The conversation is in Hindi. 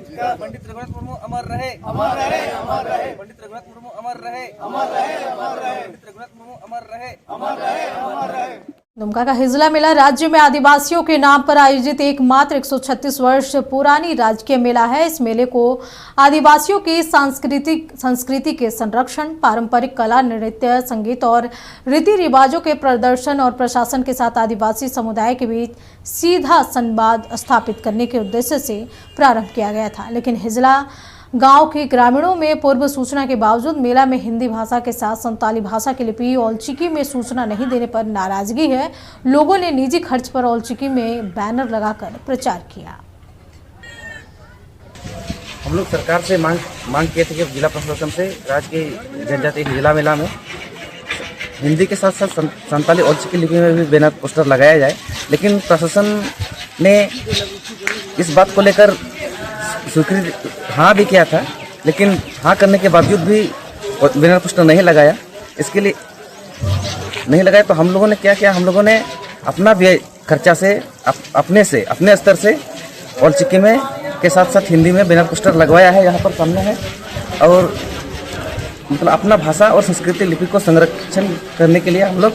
पंडित रघुनाथ मुर्मू अमर रहे, अमर रहे, अमर रहे। पंडित रघुनाथ मुर्मू अमर रहे, अमर रहे, अमर रहे। पंडित रघुनाथ मुर्मू अमर रहे, अमर रहे, अमर रहे। दुमका का हिजला मेला राज्य में आदिवासियों के नाम पर आयोजित एकमात्र 136 वर्ष पुरानी राजकीय मेला है। इस मेले को आदिवासियों की संस्कृति के संरक्षण, पारंपरिक कला, नृत्य, संगीत और रीति रिवाजों के प्रदर्शन और प्रशासन के साथ आदिवासी समुदाय के बीच सीधा संवाद स्थापित करने के उद्देश्य से प्रारंभ किया गया था। लेकिन हिजला गांव के ग्रामीणों में पूर्व सूचना के बावजूद मेला में हिंदी भाषा के साथ संताली भाषा की लिपि औलचिकी में सूचना नहीं देने पर नाराजगी है। लोगों ने निजी खर्च पर औलचिकी में बैनर लगाकर प्रचार किया। हम लोग सरकार से मांग किए थे कि जिला प्रशासन से राज्य के जनजातीय जिला मेला में हिंदी के साथ साथ संताली औलचिकी लिपि में भी बैनर पोस्टर लगाया जाए, लेकिन प्रशासन ने इस बात को लेकर स्वीकृति हाँ भी किया था, लेकिन हाँ करने के बावजूद भी बैनर पोस्टर नहीं लगाया। इसके लिए नहीं लगाया तो हम लोगों ने क्या किया, हम लोगों ने अपना व्यय खर्चा से अपने स्तर से औलचिकी में के साथ साथ हिंदी में बैनर पोस्टर लगवाया है। यहाँ पर सामने है, और मतलब अपना भाषा और संस्कृति लिपि को संरक्षण करने के लिए हम लोग